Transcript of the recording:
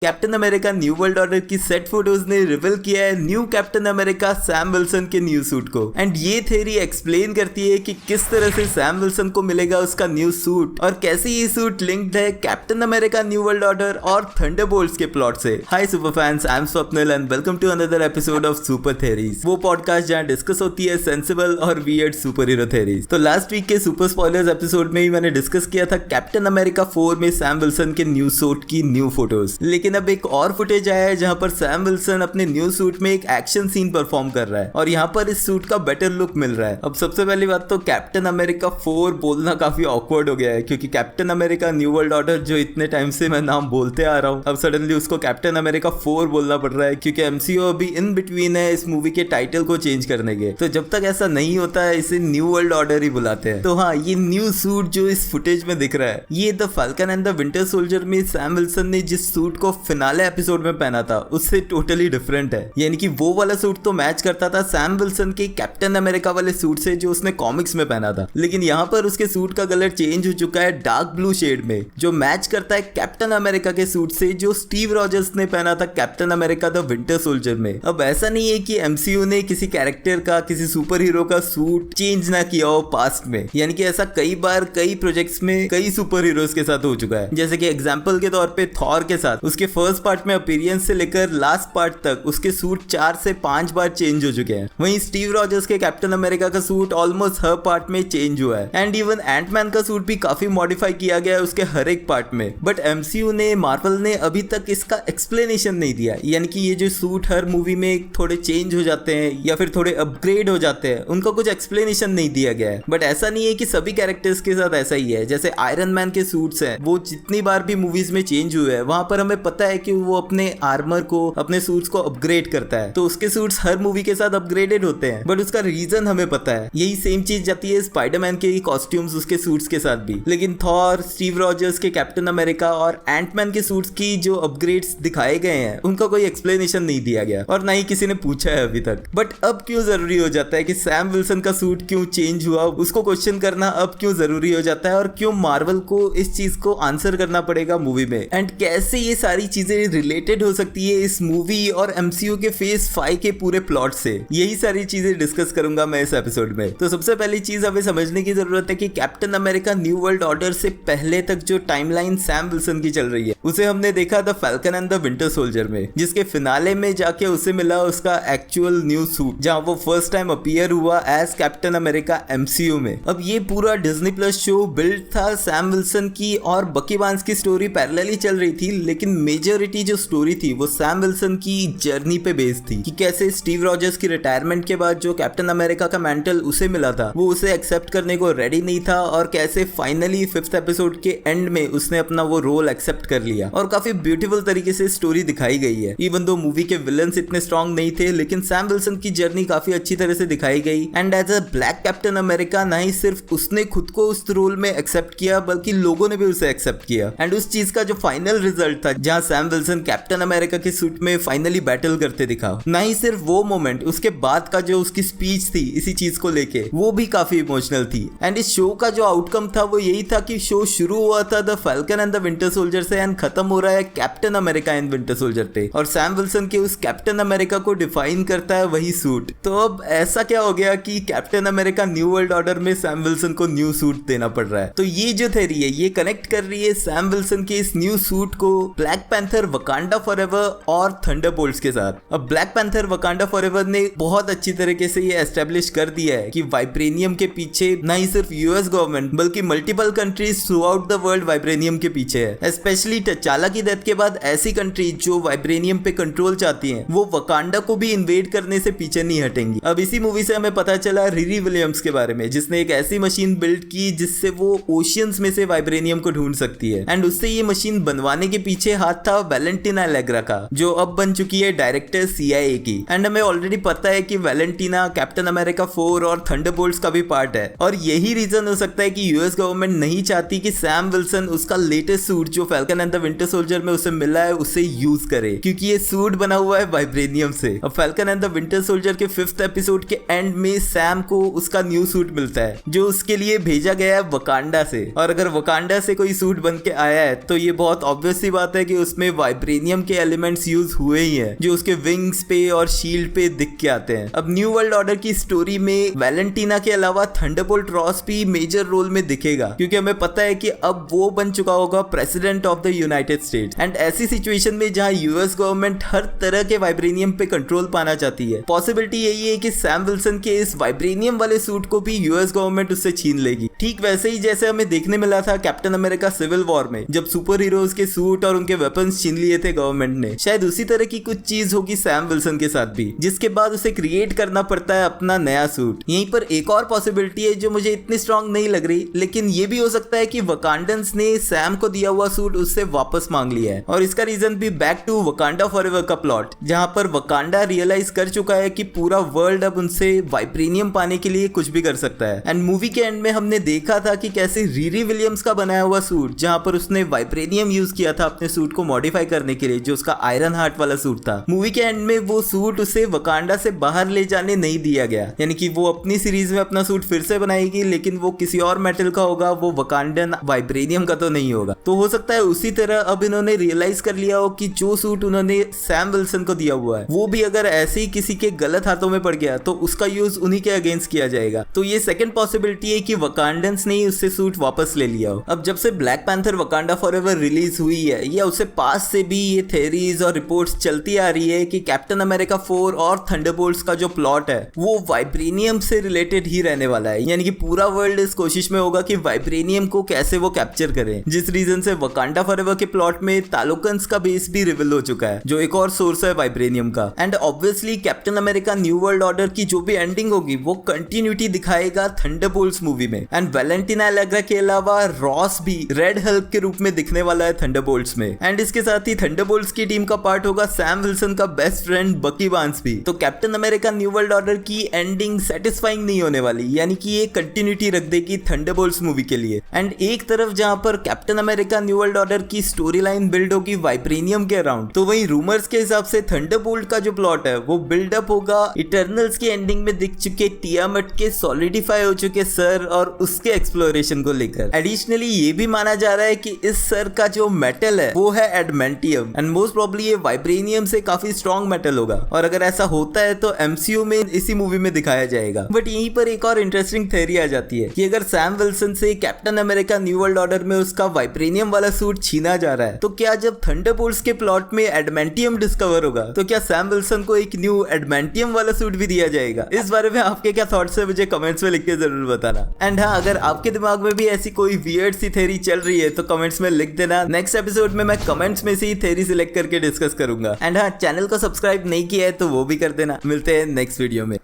Captain America new world order की set photos ने reveal किया है new captain America Sam Wilson के न्यू सूट को। एंड ये थ्योरी एक्सप्लेन करती है कि किस तरह से सैम विल्सन को मिलेगा उसका न्यू सूट और कैसे ये सूट लिंक्ड है captain America new world order और थंडरबोल्ट्स के प्लॉट से। Hi super fans, I am Swapnil and welcome to another episode of super theories, वो पॉडकास्ट जहां डिस्कस होती है सेंसिबल और वियर्ड सुपर हीरो थ्योरीज। तो लास्ट वीक के सुपर स्पॉयलर्स एपिसोड में ही मैंने डिस्कस किया था कैप्टन अमेरिका 4 में सैम विल्सन के न्यू सूट की न्यू फोटोज, लेकिन अब एक और फुटेज आया है जहां पर सैम विल्सन अपने न्यू सूट में एक एक्शन सीन परफॉर्म कर रहा है और यहां पर इस सूट का बेटर लुक मिल रहा है। अब सबसे पहली बात तो कैप्टन अमेरिका 4 बोलना काफी ऑकवर्ड हो गया है, क्योंकि captain America new world order जो इतने टाइम से मैं नाम बोलते आ रहा हूं, अब सडनली उसको कैप्टन अमेरिका 4 बोलना पड़ रहा है, क्योंकि एमसीयू अभी इन बिटवीन है इस मूवी के टाइटल को चेंज करने के। तो जब तक ऐसा नहीं होता है इसे न्यू वर्ल्ड ऑर्डर ही बुलाते हैं। तो हाँ, ये न्यू सूट जो इस फुटेज में दिख रहा है, ये the falcon and the winter soldier में सैम विल्सन ने जिस सूट को फिनाले एपिसोड में पहना था उससे टोटली डिफरेंट है। यानी कि वो वाला सूट तो मैच करता था सैम विल्सन के कैप्टन अमेरिका वाले सूट से जो उसने कॉमिक्स में पहना था, लेकिन यहाँ पर उसके सूट का कलर चेंज हो चुका है डार्क ब्लू शेड में, जो मैच करता है कैप्टन अमेरिका के सूट से जो स्टीव रॉजर्स ने पहना था captain America the winter soldier में। अब ऐसा नहीं है कि एमसीयू ने किसी कैरेक्टर का, किसी सुपर हीरो का सूट चेंज ना किया हो पास्ट में, यानी कि ऐसा कई बार कई प्रोजेक्ट्स में कई सुपर हीरोज के साथ हो चुका है। जैसे कि एग्जाम्पल के तौर पे थॉर के साथ उसके फर्स्ट पार्ट में अपीयरेंस से लेकर लास्ट पार्ट तक उसके सूट 4 से 5 बार चेंज हो चुके हैं। वहीं स्टीव रॉजर्स के कैप्टन अमेरिका का सूट ऑलमोस्ट हर पार्ट में चेंज हुआ है एंड इवन एंटमैन का सूट भी काफी मॉडिफाई किया गया है उसके हर एक पार्ट में। बट एमसीयू ने, मार्वल ने अभी तक इसका एक्सप्लेनेशन नहीं दिया, यानी कि ये जो सूट हर मूवी में थोड़े चेंज हो जाते हैं या फिर थोड़े अपग्रेड हो जाते हैं, उनका कुछ एक्सप्लेनेशन नहीं दिया गया है। बट ऐसा नहीं है कि सभी कैरेक्टर्स के साथ ऐसा ही है। जैसे आयरन मैन के सूट्स हैं, वो जितनी बार भी मूवीज में चेंज हुए हैं वहां पर हमें पता है कि वो अपने आर्मर को, अपने सूट्स को अपग्रेड करता है, तो उसके सूट्स हर मूवी के साथ अपग्रेडेड होते हैं, बट उसका रीजन हमें पता है। यही सेम चीज जाती है स्पाइडरमैन के कॉस्ट्यूम्स उसके सूट्स के साथ भी। लेकिन थॉर, स्टीव रॉजर्स के कैप्टन अमेरिका और एंटमैन के सूट्स की जो अपग्रेड्स दिखाए गए हैं उनका कोई एक्सप्लेनेशन नहीं दिया गया और ना ही किसी ने पूछा है अभी तक। बट अब क्यों जरूरी हो जाता है कि सैम विल्सन का सूट क्यों चेंज हुआ, उसको क्वेश्चन करना अब क्यों जरूरी हो जाता है और क्यों मार्वल को इस चीज को आंसर करना पड़ेगा मूवी में, एंड कैसे ये सारी चीजें रिलेटेड हो सकती है इस मूवी और एमसीयू के फेज 5 के पूरे प्लॉट से। यही सारी चीजें डिस्कस करूंगा मैं इस एपिसोड में। तो सबसे पहली चीज हमें समझने की जरूरत है कि captain America new world order से पहले तक जो टाइमलाइन सैम विल्सन की चल रही है उसे हमने देखा the falcon and the winter soldier में, जिसके फिनाले में जाके उसे मिला उसका एक्चुअल न्यू सूट, जहां वो फर्स्ट टाइम अपीयर हुआ एज कैप्टन अमेरिका एमसीयू में। अब ये पूरा डिज्नी प्लस शो बिल्ड था सैम विल्सन की और बकी बार्न्स की स्टोरी पैरेलली चल रही थी, लेकिन मेजॉरिटी जो स्टोरी थी वो सैम विल्सन की जर्नी पे बेस्ड थी कि कैसे स्टीव रॉजर्स की रिटायरमेंट के बाद जो कैप्टन अमेरिका का मैंटल उसे मिला था वो उसे एक्सेप्ट करने को रेडी नहीं था और कैसे फाइनली 5th एपिसोड के एंड में उसने अपना वो रोल एक्सेप्ट कर लिया। और काफी ब्यूटीफुल तरीके से स्टोरी दिखाई गई है। इवन दो मूवी के विलन्स इतने स्ट्रॉन्ग नहीं थे, लेकिन सैम विल्सन की जर्नी काफी अच्छी तरह से दिखाई गई। And as a black Captain America ना ही सिर्फ उसने खुद को उस रोल में एक्सेप्ट किया, बल्कि लोगों ने भी उसे एक्सेप्ट किया। एंड उस चीज का जो फाइनल रिजल्ट था जहां सैम विल्सन कैप्टन अमेरिका के सूट में फाइनली बैटल करते दिखा, ना ही सिर्फ वो मोमेंट, उसके बाद का जो उसकी स्पीच थी इसी चीज को लेके, वो भी काफी इमोशनल थी। एंड इस शो का जो आउटकम था वो यही था कि शो शुरू हुआ था the falcon and the winter soldier से एंड खत्म हो रहा है captain America and winter soldier पे, और सैम विल्सन के उस कैप्टन अमेरिका को डिफाइन करता है वही सूट। तो अब ऐसा क्या हो गया कि captain America new world order में सैम विल्सन को न्यू सूट देना पड़ रहा है? तो ये जो थ्योरी है ये कनेक्ट कर रही है सैम विल्सन के इस न्यू सूट को ब्लैक पैंथर वकांडा फॉरएवर और थंडरबोल्ट्स के साथ। अब ब्लैक पैंथर वकांडा फॉरएवर ने बहुत अच्छी तरीके से ये एस्टेब्लिश कर दिया है कि वाइब्रेनियम के पीछे ना ही सिर्फ यूएस गवर्नमेंट बल्कि multiple countries through out the world vibranium के पीछे है। स्पेशली टचाला की डेथ के बाद ऐसी कंट्रीज जो वाइब्रेनियम पे कंट्रोल चाहती हैं वो वकांडा को भी इन्वेड करने से पीछे नहीं हटेंगी। अब इसी मूवी से हमें पता चला रिरी विलियम्स के बारे में, जिसने एक ऐसी मशीन बिल्ड की जिससे वो ओशियंस में से वाइब्रेनियम को ढूंढ सकती है। एंड उससे ये मशीन बनवाने के पीछे हाथ था वैलेंटिना एलेग्रा का, जो अब बन चुकी है डायरेक्टर CIA की। एंड हमें ऑलरेडी पता है कि वैलेंटिना कैप्टन अमेरिका 4 और थंडरबोल्ट्स का भी पार्ट है, और यही रीजन हो सकता है कि यूएस गवर्नमेंट नहीं चाहती कि सैम विल्सन उसका लेटेस्ट सूट जो falcon and the winter soldier में उसे मिला है उसे यूज करे, क्योंकि ये सूट बना हुआ है वाइब्रेनियम से। अब falcon and the winter soldier के 5th एपिसोड के एंड में सैम को उसका न्यू सूट मिलता है जो उसके लिए भेजा गया है वकांडा से, और अगर वकांडा से कोई सूट बन के आया है तो ये बहुत ऑब्वियस सी बात है कि उसमें वाइब्रेनियम के एलिमेंट्स यूज हुए ही हैं, जो उसके विंग्स पे और शील्ड पे दिख के आते हैं। अब न्यू वर्ल्ड ऑर्डर की स्टोरी में वैलेंटीना के अलावा थंडरबोल्ट रॉस भी मेजर रोल में दिखेगा, क्योंकि हमें पता है कि अब वो बन चुका होगा president of the United states. And ऐसी सिचुएशन में जहां यूएस गवर्नमेंट हर तरह के वाइब्रेनियम पे कंट्रोल पाना चाहती है, पॉसिबिलिटी यही है कि सैम विल्सन के इस वाइब्रेनियम वाले सूट को भी यूएस गवर्नमेंट उससे छीन लेगी। ठीक वैसे ही जैसे हमें देखने मिला था कैप्टन अमेरिका सिविल वॉर में, जब सुपर हीरोज के सूट और उनके वेपन्स छीन लिए थे गवर्नमेंट ने। शायद उसी तरह की कुछ चीज होगी सैम विल्सन के साथ भी, जिसके बाद उसे क्रिएट करना पड़ता है अपना नया सूट। यहीं पर एक और पॉसिबिलिटी है जो मुझे इतनी स्ट्रांग नहीं लग रही, लेकिन ये भी हो सकता है कि वकांडन्स ने सैम को दिया हुआ सूट उससे वापस मांग लिया है। और इसका रीजन भी बैक टू वकांडा फॉरएवर का प्लॉट, जहां पर वकांडा रियलाइज कर चुका है कि पूरा वर्ल्ड अब उनसे वाइब्रेनियम पाने के लिए कुछ भी कर सकता है। एंड मूवी के एंड में हमने देखा था कि कैसे रीरी विलियम्स का बनाया हुआ सूट, जहां पर उसने वाइब्रेनियम यूज किया था अपने सूट को मॉडिफाई करने के लिए, जो उसका आयरन हार्ट वाला सूट था, मूवी के एंड में वो सूट उसे वकांडा से बाहर ले जाने नहीं दिया गया। यानी कि वो अपनी सीरीज में अपना सूट फिर से बनाएगी, लेकिन वो किसी और मेटल का होगा, वो वकांडन वाइब्रेनियम का तो नहीं होगा। तो हो सकता है उसी तरह अब इन्होंने रियलाइज कर लिया हो कि जो सूट उन्होंने सैम विल्सन को दिया हुआ है, वो भी अगर ऐसे ही किसी के गलत हाथों में पड़ गया तो उसका यूज उन्हीं के अगेंस्ट किया जाएगा। तो ये सेकंड पॉसिबिलिटी है कि वकांडन्स ने उससे सूट वापस ले लिया हो। अब जब से black panther Wakanda forever release हुई है, या उससे पास से भी ये थ्योरीज और रिपोर्ट्स चलती आ रही है कि कैप्टन अमेरिका 4 और थंडरबोल्ट्स का जो प्लॉट है वो वाइब्रेनियम से रिलेटेड ही रहने वाला है। यानी कि पूरा वर्ल्ड इस कोशिश में होगा कि वाइब्रेनियम को कैसे वो कैप्चर करें, जिस रीजन से वकांडा फॉरएवर के प्लॉट में तालुकन्स का बेस भी रिवील हो चुका है, जो एक और सोर्स है वाइब्रेनियम का। And obviously captain America new world order की जो भी एंडिंग होगी वो कंटिन्यूटी दिखाएगा थंडरबोल्ट्स मूवी में। एंड वैलेंटीना एलेग्रा के अलावा रॉस भी रेड हल्क के रूप में दिखने वाला है थंडरबोल्ट्स में। एंड इसके साथ ही थंडरबोल्ट्स की टीम का पार्ट होगा सैम विल्सन का बेस्ट फ्रेंड बकी बार्न्स भी। तो captain America new world order की एंडिंग सेटिस्फाइंग नहीं होने वाली, यानी कि ये कंटिन्यूटी रख देगी थंडरबोल्ट्स मूवी के लिए। एंड एक तरफ जहां पर captain America new world order की स्टोरी लाइन बिल्ड होगी वाइब्रेनियम के अराउंड, तो वहीं रूमर्स के हिसाब से थंडरबोल्ट का जो प्लॉट है वो बिल्डअप होगा इटर्नल्स की एंडिंग में दिख चुके टियामट के सॉलिडिफाई हो चुके सर और उसके एक्सप्लोरेशन को लेकर। एडिशनली ये भी माना जा रहा है कि इस सर का जो मेटल है वो है एडमेंटियम, एंड मोस्ट प्रोबब्ली ये वाइब्रेनियम से काफी स्ट्रॉन्ग मेटल होगा। और अगर ऐसा होता है तो एमसीयू में इसी मूवी में दिखाया जाएगा। बट यहीं पर एक और इंटरेस्टिंग थ्योरी आ जाती है कि अगर सैम विल्सन से captain America new world order में उसका वाइब्रेनियम वाला सूट छीना जा रहा है, तो क्या जब थंडरबोल्ट्स के प्लॉट में एडमेंटियम डिस्कवर होगा तो क्या सैम विल्सन को एक न्यू एडमेंटियम वाला सूट भी दिया जाएगा? इस बारे में आपके क्या थॉट्स है मुझे कमेंट्स में लिख के जरूर बताना। एंड हाँ, अगर आपके दिमाग में भी ऐसी कोई वियर्ड सी थ्योरी चल रही है तो कमेंट्स में लिख देना। नेक्स्ट एपिसोड में मैं कमेंट्स में से ही थ्योरी सिलेक्ट करके डिस्कस करूंगा। एंड हाँ, चैनल को सब्सक्राइब नहीं किया है तो वो भी कर देना। मिलते हैं नेक्स्ट वीडियो में।